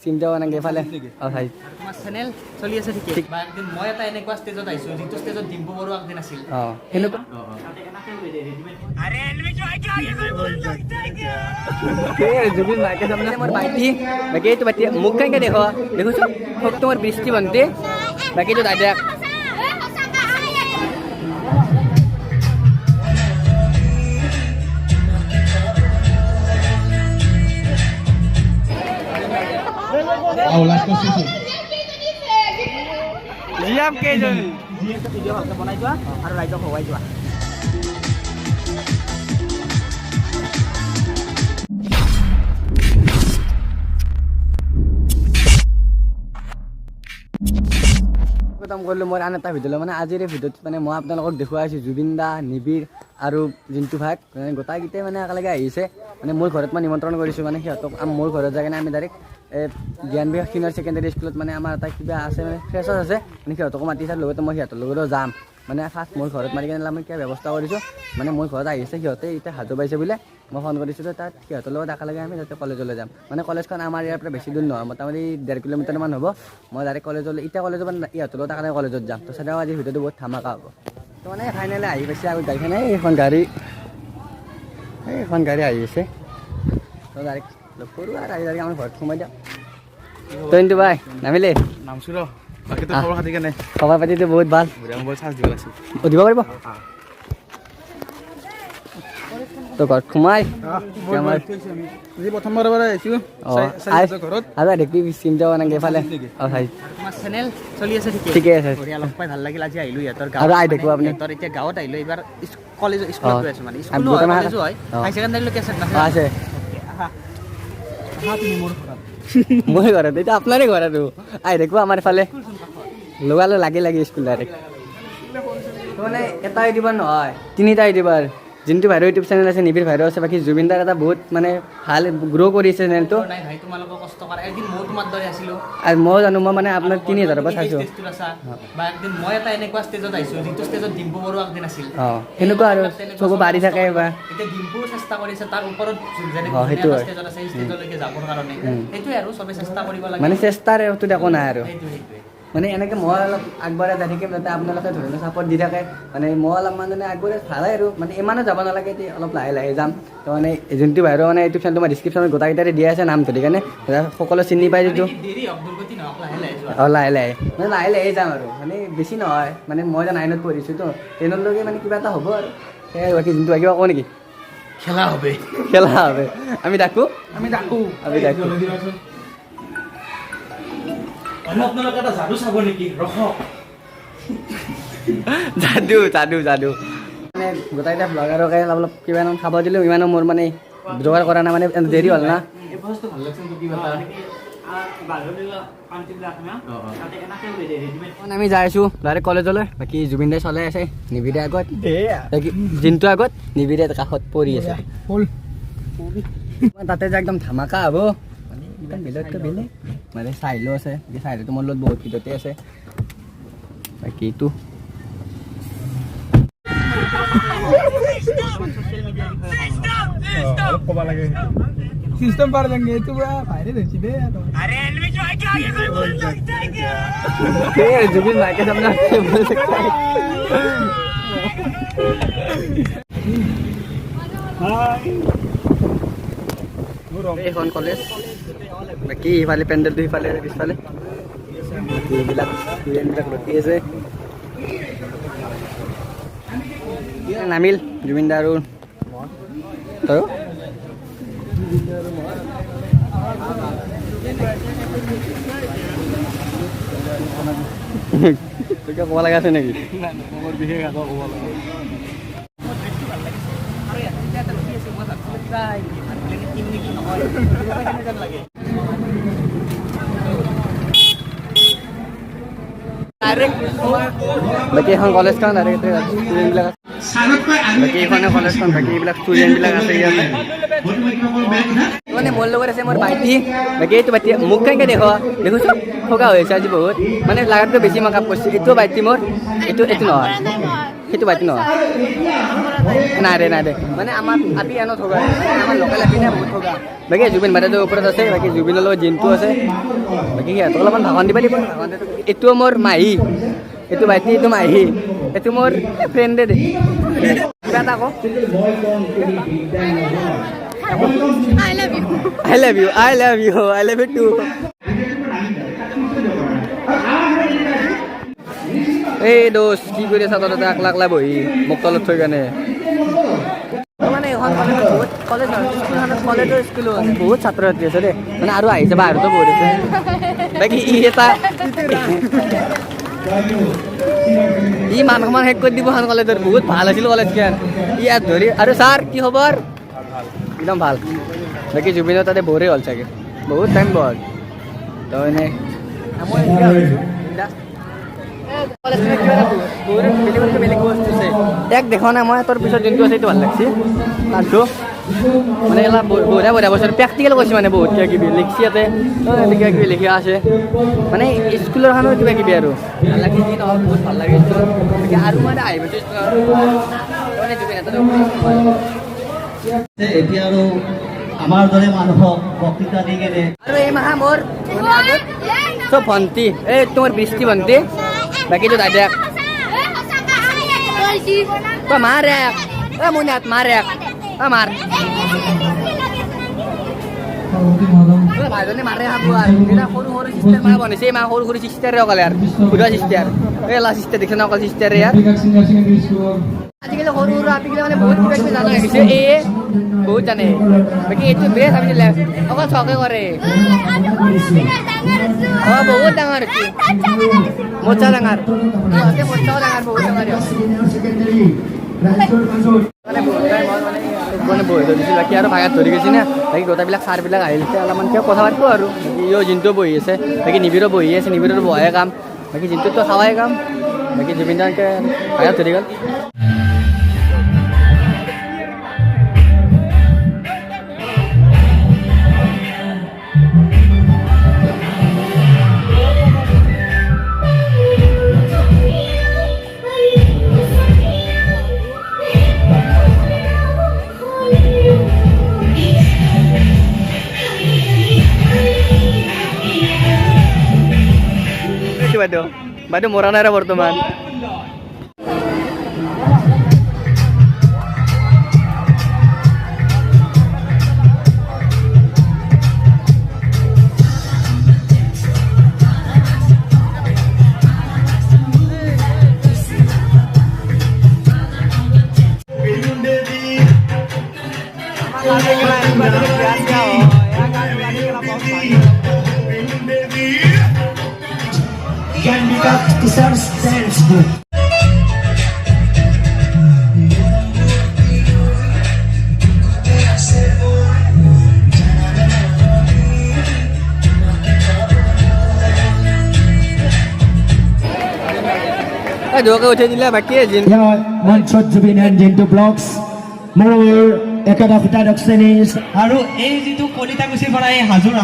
চিন্তাও নাগে ফালে অঁ ভাই তোমাৰ চেনেল চলি আছে ঠিকে বা একদিন মই এটা এনেকুৱা ষ্টেজত আহিছোঁ যিটো ষ্টেজত ডিম্পু বৰুৱা একদিন আছিল অঁ সেনেকুৱা জুবিন মাইকে সামনে মোৰ ভাইটি বাকী এইটো ভাইটি মোক কেনেকৈ দেখো দেখোছো খুব তোমাৰ বৃষ্টি ভণ্টি বাকীটো দাদা জিয়াম কেইজন ভিডিঅ' ভালকৈ বনাই যোৱা আৰু ৰাইজক হৱাই যোৱা খতম কৰিলোঁ মই আন এটা ভিডিঅ' মানে আজিৰ এই ভিডিঅ'ত মানে মই আপোনালোকক দেখুৱাই আছোঁ জুবিন দা নিবিৰ আৰু জিন্তু ভাগ গোটাইকেইটাই মানে একেলগে আহিছে মানে মোৰ ঘৰত মই নিমন্ত্ৰণ কৰিছোঁ মানে সিহঁতক মোৰ ঘৰত যায় কিনে আমি ডাইৰেক্ট জ্ঞান বিকাশ সিনিয়ৰ ছেকেণ্ডেৰী স্কুলত মানে আমাৰ এটা কিবা আছে মানে ফ্ৰেছাৰ্ছ আছে মানে সিহঁতকো মাতিছে লগতে মই সিহঁতৰ লগতো যাম মানে ফাৰ্ষ্ট মোৰ ঘৰত মাৰি কিনে আমি কিবা ব্যৱস্থা কৰিছোঁ মানে মোৰ ঘৰত আহিছে সিহঁতে এতিয়া হাজো পাইছে বোলে মই ফোন কৰিছিলোঁ তাত সিহঁতৰ লগত একেলগে আমি তাতে কলেজলৈ যাম মানে কলেজখন আমাৰ ইয়াৰ পৰা বেছি দূৰ নহয় মোটামুটি 1.5 কিলোমিটাৰমান হ'ব মই ডাইৰেক্ট কলেজলৈ এতিয়া কলেজত মানে ইহঁতৰ লগত একেলগে কলেজত যাম তো চাই আজি ভিডিঅ'টো বহুত ধামাকা হ'ব তো মানে ফাইনেলি আহি পাইছে আৰু গাড়ীখনে এইখন গাড়ী আহি আছে তো ডাইৰেক্ট লগ কৰোঁ আৰু আহি ডাইৰেক্ট আমাৰ ঘৰত সোমাই যাম তো কিন্তু ভাই নামিলে নামছো ৰ বাকী তো খবৰ খাতি কেনে খবৰ পাতিটো বহুত ভাল মোবাইল চাৰ্জ দিব লাগিছিল দিব পাৰিব তো ঘৰত সোমাই আজি প্ৰথমবাৰৰ পৰা আহিছোঁ ঘৰত আৰু দেখি চিন্তাও নাগে ফালে অঁ ভাই তোমাৰ চেনেল চলি আছে ঠিকে ঠিকে আছে বঢ়িয়া লগ পাই ভাল লাগিল আজি আহিলোঁ ইহঁতৰ আৰু আহি দেখো আপুনি ইহঁতৰ এতিয়া গাঁৱত আহিলোঁ এইবাৰ কলেজ স্কুলত গৈ আছোঁ মানে স্কুল কলেজো হয় হাই ছেকেণ্ডাৰীলৈকে আছে আছে মই ঘৰত এতিয়া আপোনাৰে ঘৰ আৰু আহি দেখো আমাৰ ফালে লগালো লাগি স্কুল ডাইৰেক্ট মানে এটাই দিব নহয় তিনিটাই দিবাৰ জিন্তু ভাইৰ ইউটিউব চেনেল আছে নিবিৰ ভাইৰো আছে বাকী জুবিন দাৰ এটা বহুত মানে ভাল গ্ৰ' কৰিছে চেনেলটো নাই ভাই তোমালোকৰ কষ্ট কৰা এদিন মই তোমাৰ দৰে আছিলোঁ আৰু মই জানো মই মানে আপোনাৰ 3000ৰ পৰা চাইছোঁ বা একদিন মই এটা এনেকুৱা ষ্টেজত আহিছোঁ যিটো ষ্টেজত ডিম্পু বৰুৱা একদিন আছিল অঁ সেনেকুৱা আৰু চব বাঢ়ি থাকে বা এতিয়া ডিম্পুও চেষ্টা কৰিছে তাৰ ওপৰত সেইটো হয় ষ্টেজত আছে ষ্টেজলৈকে যাবৰ কাৰণে সেইটোৱে আৰু চবে চেষ্টা কৰিব লাগে মানে চেষ্টাৰ একো একো নাই আৰু সেইটোৱে মানে এনেকৈ মই অলপ আগবঢ়াই যাই থাকিম যাতে আপোনালোকে ধৰি লওক ছাপৰ্ট দি থাকে মানে মই অলপমান মানে আগবঢ়াই ভালে আৰু মানে ইমানো যাব নালাগে এতিয়া অলপ লাহে লাহে যাম তো মানে যোনটো বাহিৰৰ মানে ইউটিউব চেনেলটো মই ডিছক্ৰিপশ্যনত গোটাইকেইটাৰে দিয়া আছে নাম ধৰি কাৰণে সকলো চিনি পাই যিটো অঁ লাহে লাহে মানে লাহে লাহে যাম আৰু মানে বেছি নহয় মানে মই যে 9ত পঢ়িছোঁ তো 10লৈকে মানে কিবা এটা হ'ব আৰু সেয়াই বাকী যোনটো কিবা কওঁ নেকি খেলা হবে আমি ডাকো আপোনালোকে এটা যাদু চাব নেকি ৰখক যাদু মানে গোটেইকেইটা ব্লগাৰকে অলপ কিবা খাব দিলোঁ ইমানো মোৰ মানে যোগাৰ কৰা নাই মানে দেৰি হ'ল না আমি যাই আছোঁ ডাইৰেক্ট কলেজলৈ বাকী জুবিন দাই চলাই আছে নিবিৰে আগত জিন্তু আগত নিবিৰে কাষত পৰি আছে তাতে যে একদম ধামাকা হ'ব একদম বেলেগকৈ বেলেগ মানে চাইলো আছে চাইলোটো মোৰ লগত বহুত ভিতৰতে আছে বাকী এইটো ক'ব লাগে সিস্টেম পাৰ লাগে এইটো বাহিৰে ধৰিছি দে জুবিন মাইকে সামনে এইখন কলেজ বাকী ইফালে পেণ্ডেলটো সিফালে পিছফালে এইবিলাক ষ্টুডেণ্টবিলাক ৰখি আছে নামিল জুবিন দা আৰু ক'ব লগা আছে নেকি বিশেষ আকৌ ক'ব লাগে বাকী এখন কলেজখন ষ্টুডেণ্টবিলাক বাকী এইখনে কলেজখন বাকী এইবিলাক ষ্টুডেণ্টবিলাক আছে ইয়াতে মানে মোৰ লগত আছে মোৰ ভাইটি বাকী এইটো ভাইটি মোক কেনেকৈ দেখোছো থকা হৈছে আজি বহুত মানে লাগাতকৈ বেছি মেকআপ কৰিছোঁ এইটো ভাইটি মোৰ এইটো নহয় সেইটো বাইটি নহয় নাই দে মানে আমাৰ আতি এনে থকা আমাৰ লোকেল এপিনে বহুত থকা বাকী জুবিন ভাইটিৰ ওপৰত আছে বাকী জুবিনৰ লগত জিন্তু আছে বাকী সিহঁতক অলপমান ভাগন দিব লাগিব এইটো মোৰ মাহী এইটো ভাইটি এইটো মাহী এইটো মোৰ ফ্ৰেণ্ডে দে কিবা এটা আকৌ I love you too. এই দোষ কি কৰি আছা তহঁতে আকলা বহি মোক তলত থৈ কেনে মানে এখন কলেজৰ স্কুলো আছে বহুত ছাত্ৰ ছাত্ৰী আছে দেই মানে আৰু আহিছে বাহিৰতো বহুত আছে বাকী ই এটা ই মানুহমান শেষ কৰি দিব এখন কলেজৰ বহুত ভাল আছিল কলেজখন ইয়াত ধৰি আৰু ছাৰ কি খবৰ একদম ভাল বাকী জুবিনৰ তাতে বৰে হ'ল চাগে বহুত টাইম বল তো এনেই এক দেখা নাই মই তোৰ পিছত যোনটো আছে সেইটো ভাল লাগছে তাতো মানে এলা বঢ়িয়া বছৰ প্ৰেক্টিকেল কৈছে মানে বহুত কিবা কিবি লিখছি ইয়াতে কিবা কিবি লিখা আছে মানে স্কুলৰ খানৰ কিবা কিবি আৰু ভাল লাগছে কি নহয় বহুত ভাল লাগে আৰু মানে আহিব এতিয়া আৰু আমাৰ দৰে মানুহক বক্তৃতা দি কেনে আৰু এই মাহা মোৰ চব ভণ্টি এই তোমাৰ বৃষ্টি ভণ্টি বাকীটো দাদাক তই মাৰ এক মোৰ ইয়াত মাৰ এক মাৰ ভাইজনে মাৰে খাব আৰু সৰু সৰু চিষ্টাৰ মা বনাইছে মা সৰু সৰু চিষ্টাৰে অকলে আৰু বুঢ়া চিষ্টাৰ এই লা চিষ্টাৰ দেখিছে না অকল চিষ্টাৰে ইয়াৰ আজিকালি সৰু সৰু আপিগিলা মানে বহুত কিবা কিবি জানা হৈছে এই বহুত জানে বাকী এইটো বেছ আমি অকল চকে কৰে বহুত ডাঙৰ হৈছে মোচা ডাঙৰ মোচাও ডাঙৰ বহুত ডাঙৰ মানে বহি ধৰিছিল বাকী আৰু ভাগাত ধৰি গৈছে না বাকী গোটেইবিলাক ছাৰবিলাক আহিছে অলপমান কিয় কথা পাতিব আৰু বাকী ইও জিন্তু বহি আছে বাকী নিবিৰো বহি আছে নিবিৰৰ বহাই কাম বাকী জিন্তুতো খাৱাই কাম বাকী জুবিন দাকে ভাগাত ধৰি গ'ল বাইদেউ মৰা নাই বৰ্তমান can become deserves dance book. ধোকে উঠাই দিলে বাকী মঞ্চত জুবিন এণ্ড জিন্তু ব্লগছ মোৰ একেটা পিতাদক শ্ৰেণীৰ আৰু এই যিটো কলিতাকুছিৰ পৰা এই হাজোৰ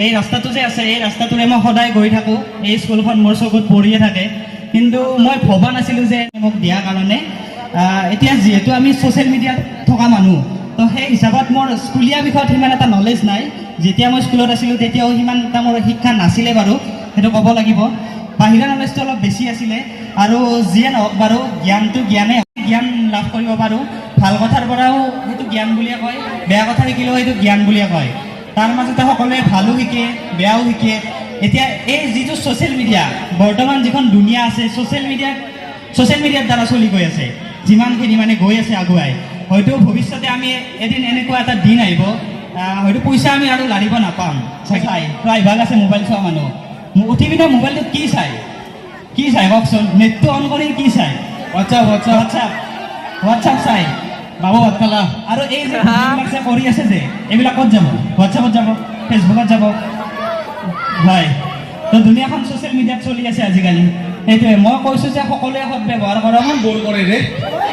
এই ৰাস্তাটো যে আছে এই ৰাস্তাটোৰে মই সদায় গৈ থাকোঁ এই স্কুলখন মোৰ চকুত পৰিয়ে থাকে কিন্তু মই ভবা নাছিলোঁ যে মোক দিয়াৰ কাৰণে এতিয়া যিহেতু আমি ছ'চিয়েল মিডিয়াত থকা মানুহ তো সেই হিচাপত মোৰ স্কুলীয়া বিষয়ত সিমান এটা নলেজ নাই যেতিয়া মই স্কুলত আছিলোঁ তেতিয়াও সিমান এটা মোৰ শিক্ষা নাছিলে বাৰু সেইটো ক'ব লাগিব বাহিৰা নলেজটো অলপ বেছি আছিলে আৰু যিয়ে নহওক বাৰু জ্ঞানটো জ্ঞান লাভ কৰিব পাৰোঁ ভাল কথাৰ পৰাও সেইটো জ্ঞান বুলিয়ে কয় বেয়া কথা শিকিলেও সেইটো জ্ঞান বুলিয়ে কয় তাৰ মাজতে সকলোৱে ভালো শিকে বেয়াও শিকে এতিয়া এই যিটো ছ'চিয়েল মিডিয়া বৰ্তমান যিখন দুনিয়া আছে ছ'চিয়েল মিডিয়াৰ দ্বাৰা চলি গৈ আছে যিমানখিনি মানে গৈ আছে আগুৱাই হয়তো ভৱিষ্যতে আমি এদিন এনেকুৱা এটা দিন আহিব হয়তো পইচা আমি আৰু লাৰিব নাপাম চাই প্ৰায়ভাগ আছে মোবাইল চোৱা মানুহ উঠি পিনে মোবাইলটোত কি চাই কওকচোন নেটটো অন কৰি কি চাই হোৱাটছআপ চাই বাবু ভাত খালা আৰু এই যে কৰি আছে যে এইবিলাক ক'ত যাব হোৱাটছআপত যাব ফেচবুকত যাব হয় তো দুনিয়াখন ছ'চিয়েল মিডিয়াত চলি আছে আজিকালি সেইটোৱে মই কৈছোঁ যে সকলোৱে সৎ ব্যৱহাৰ কৰা মই বৰ কৰে ৰে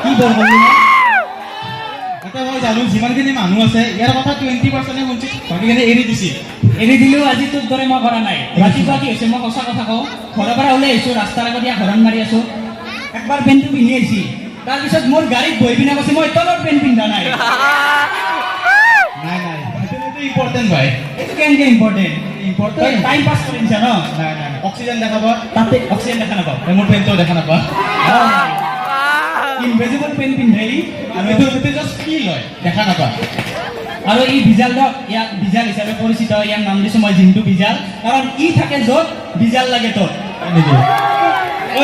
কি বৰ কৰিলি এতিয়া মই জানো যিমানখিনি মানুহ আছে ইয়াৰ কথা 20% শুনিছোঁ বাকীখিনি এৰি দিলেও আজি তোৰ দৰে মই কৰা নাই ৰাতিপুৱা কি হৈছে মই সঁচা কথা কওঁ ঘৰৰ পৰা ওলাই আহিছোঁ ৰাস্তাৰ আগত ইয়াত হৰণ মাৰি আছোঁ একবাৰ পেণ্টটো পিন্ধি আহিছি তাৰপিছত মোৰ গাড়ীত বহি পিনে কৈছে মই তলত পেণ্ট পিন্ধা নাই নাই নাই সেইটো ইম্পৰ্টেণ্ট ভাই এইটো কেনেকে ইম্পৰ্টেণ্ট ইম্পৰ্টেণ্ট টাইম পাছ কৰি দিছা ন নাই নাই অক্সিজেন দেখাব তাতে অক্সিজেন দেখা নাপাওঁ মোৰ পেণ্টও দেখা নাপা ইনভেজিবল পেন পিন্ধাই আৰু এইটো জাষ্ট ফিল হয় দেখা নাপা আৰু ই বিজালক ইয়াক বিজাল হিচাপে পৰিচিত ইয়াৰ নাম দিছোঁ মই জিন্তু বিজাল কাৰণ ই থাকে য'ত বিজাল লাগে ত'ত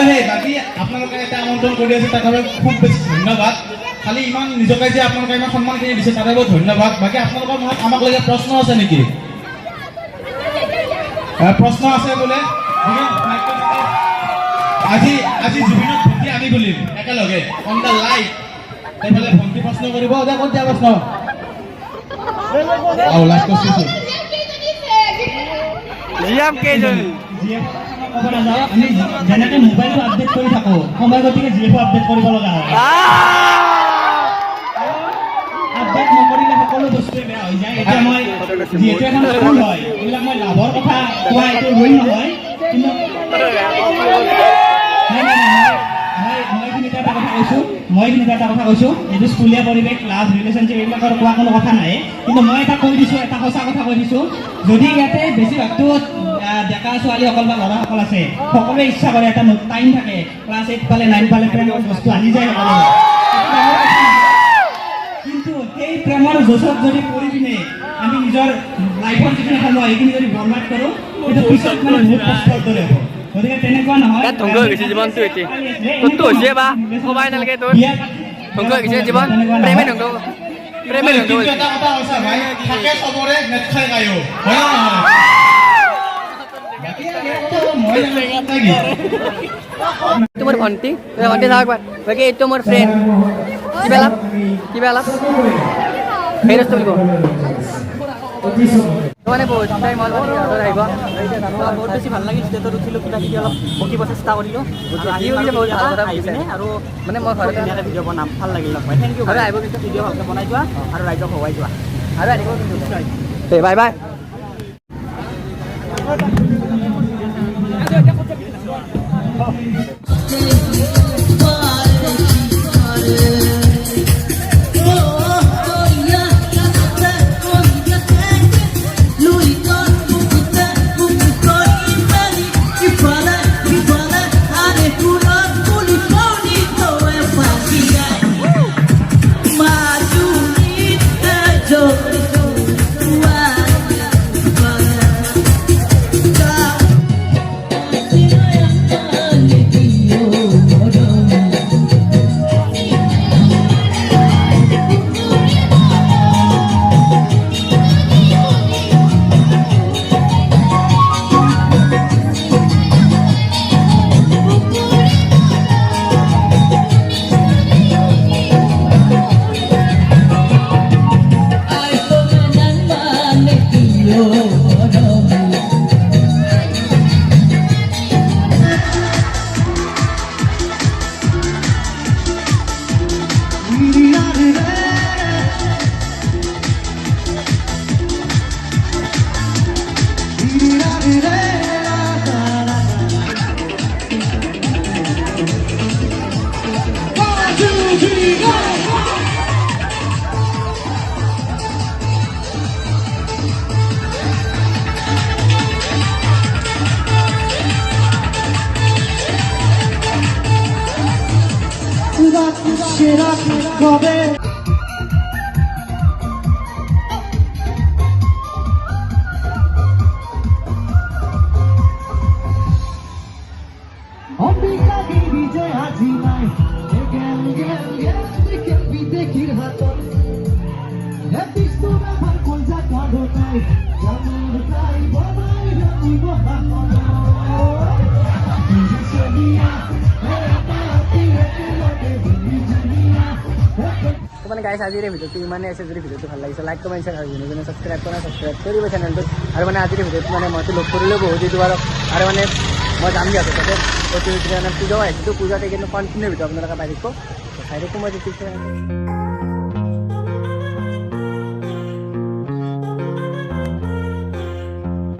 সেই বাকী আপোনালোকে এটা আমন্ত্ৰণ কৰি আছে তাৰ বাবে খুব বেছি ধন্যবাদ খালি ইমান নিজকে যে আপোনালোকে ইমান সন্মানখিনি দিছে তাৰে বহুত ধন্যবাদ বাকী আপোনালোকৰ মনত আমাক লাগে প্ৰশ্ন আছে নেকি প্ৰশ্ন আছে বোলে আজি আজি জুবিনক ভণ্টি আনি বুলিম একেলগে অন দ্য লাইভ এইফালে ভণ্টি প্ৰশ্ন কৰিব দে ক'ত দিয়া প্ৰশ্ন লাষ্ট কৈছোঁ জিয়াম কেইজনী ক'ব নাযাওঁ আমি যেনেকৈ মোবাইলটো আপডেট কৰি থাকোঁ সময় গতিকে জিএফো আপডেট কৰিব লগা হয় আপডেট নকৰিলে সকলো বস্তুৱে বেয়া হৈ যায় এতিয়া মই যিহেতু এখন স্কুল হয় এইবিলাক মই লাভৰ কথা কোৱা এইটো ভুল নহয় কিন্তু মই এইখিনিতে এটা কথা কৈছোঁ এইটো স্কুলীয়া পৰিৱেশ লাভ ৰিলেশ্যনশ্বিপ এইবিলাকৰ কোৱা কোনো কথা নাই কিন্তু মই এটা কৈ দিছোঁ এটা সঁচা কথা কৈ দিছোঁ যদি ইয়াতে বেছিভাগটো ডেকা ছোৱালীসকল বা ল'ৰাসকল আছে সকলোৱে ইচ্ছা কৰে এটা টাইম থাকে ক্লাছ 8 পালে 9 পালে প্ৰেমৰ বস্তু আনি যায় কিন্তু সেই প্ৰেমৰ জোচত যদি কৰি পিনে আমি নিজৰ লাইফৰ যিখিনি সময় সেইখিনি যদি বৰবাদ কৰোঁ সেইটো পিছত মানে বহুত কষ্টৰ দৰে হ'ব গতিকে তেনেকুৱা নহয় ধ্বংস হৈ গৈছে জীৱনটো এতিয়া তোৰতো হৈছে বা ক'বাই নালাগে তোৰ ধ্বংস হৈ গৈছে জীৱন প্ৰেমে ধ্বংস কিন্তু এটা কথা হৈছে ভাই থাকে চবৰে নেট খাই গায়ো হয় নে নহয় বাকী মই এইটো মোৰ ভণ্টি ভণ্টি চাওক বাকী এইটো মোৰ ফ্ৰেণ্ড কিবা লাভ সেই ৰাস্তা বুলি মানে বহুত টাইম হ'ল আহিব বহুত বেছি ভাল লাগিল ষ্টেজত উঠিলোঁ কিবা কিবি অলপ বকিব চেষ্টা কৰিলোঁ আহিও কিন্তু বহুত ভাল কথা আহিছে আৰু মানে মই ঘৰত ধুনীয়াকৈ ভিডিঅ' বনাম ভাল লাগিল লগ পাই থেংক ইউ আৰু আহিব কিন্তু ভিডিঅ' ভালকৈ বনাই যোৱা আৰু ৰাইজক হৱাই যোৱা আৰু আহিব কিন্তু বাই বাই মানে গাইছ আজিৰ ভিডিঅ'টো ইমানেই আছে যদি ভিডিঅ'টো ভাল লাগিছে লাইক কমেণ্ট শ্বেয়াৰ আৰু যোনে ছাবস্ক্ৰাইব কৰা ছাবস্ক্ৰাইব কৰিব চেনেলটোত আৰু মানে আজিৰ ভিডিঅ'টো মানে মইতো লগ কৰিলেও বহুত দিছোঁ আৰু মানে মই যাম দিয়াতো তাতে মানে পূজাও আহিছোঁ পূজাতে কিন্তু কণ্টিনিউ ভিডিঅ' আপোনালোকে পাই থাকিব চাই থাকোঁ মই